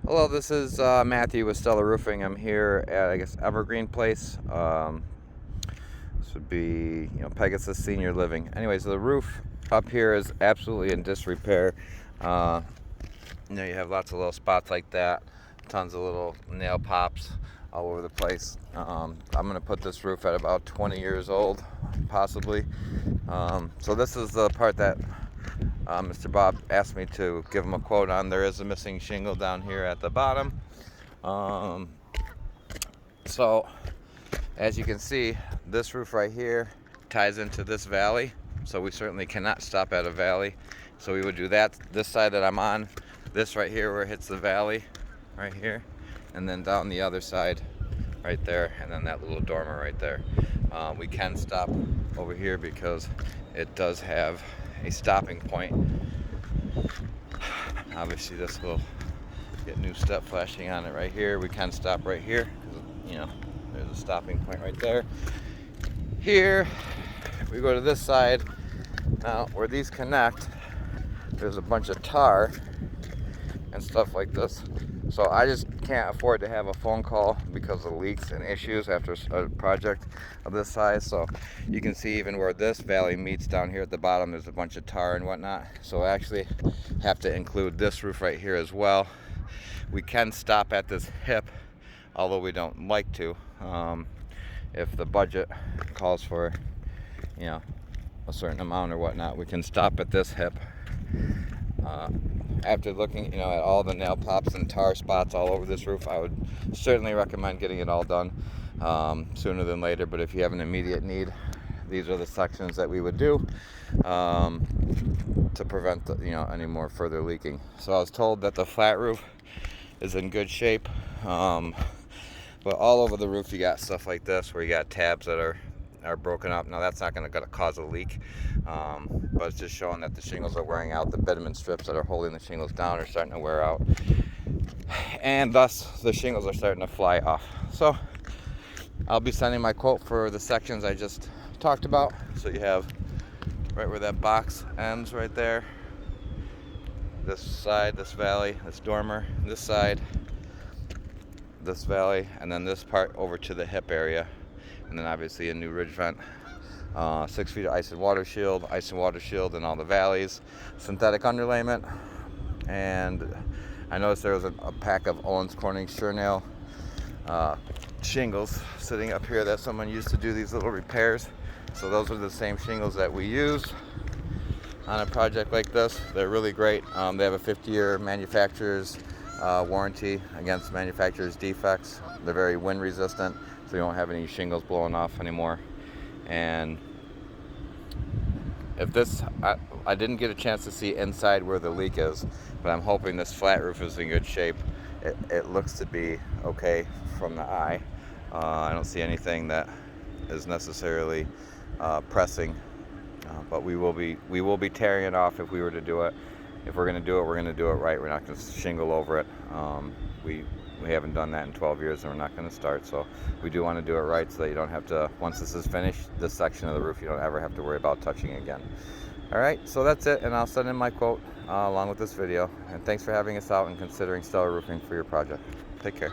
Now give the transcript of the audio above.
Hello, this is Matthew with Stellar Roofing. I'm here at, I guess, Evergreen Place. This would be, Pegasus Senior Living. Anyways, the roof up here is absolutely in disrepair. Uh, you have lots of little spots like that, tons of little nail pops all over the place. I'm going to put this roof at about 20 years old, possibly. So this is the part that Mr. Bob asked me to give him a quote on. There is a missing shingle down here at the bottom. Um, so as you can see, this roof right here ties into this valley. So we certainly cannot stop at a valley. So we would do that. This side that I'm on, this right here where it hits the valley, right here, and then down the other side, right there, and then that little dormer right there. We can stop over here because it does have a stopping point. Obviously this will get new step flashing on it right here. We can stop right here, there's a stopping point right there. Here we go to this side. Now where these connect, there's a bunch of tar and stuff like this. So I just can't afford to have a phone call because of leaks and issues after a project of this size. So you can see even where this valley meets down here at the bottom, there's a bunch of tar and whatnot. So I actually have to include this roof right here as well. We can stop at this hip, although we don't like to. If the budget calls for, a certain amount or whatnot, we can stop at this hip. After looking, at all the nail pops and tar spots all over this roof, I would certainly recommend getting it all done sooner than later. But if you have an immediate need, these are the sections that we would do to prevent any more further leaking. So I was told that the flat roof is in good shape, but all over the roof you got stuff like this where you got tabs that are broken up. Now that's not going to cause a leak, but it's just showing that the shingles are wearing out. The bitumen strips that are holding the shingles down are starting to wear out, and thus the shingles are starting to fly off. So I'll be sending my quote for the sections I just talked about. So you have right where that box ends right there, this side, this valley, this dormer, this side, this valley, and then this part over to the hip area. And then obviously a new ridge vent, 6 feet of ice and water shield in all the valleys, synthetic underlayment. And I noticed there was a pack of Owens Corning Sure-Nail shingles sitting up here that someone used to do these little repairs. So those are the same shingles that we use on a project like this. They're really great. They have a 50-year manufacturer's warranty against manufacturer's defects. They're very wind resistant, so you don't have any shingles blowing off anymore. And if this, I didn't get a chance to see inside where the leak is, but I'm hoping this flat roof is in good shape. It looks to be okay from the eye. I don't see anything that is necessarily pressing, but we will be tearing it off if we were to do it. If we're going to do it, we're going to do it right. We're not going to shingle over it. We haven't done that in 12 years, and we're not going to start. So we do want to do it right so that you don't have to, once this is finished, this section of the roof, you don't ever have to worry about touching again. All right, so that's it, and I'll send in my quote along with this video. And thanks for having us out and considering Stellar Roofing for your project. Take care.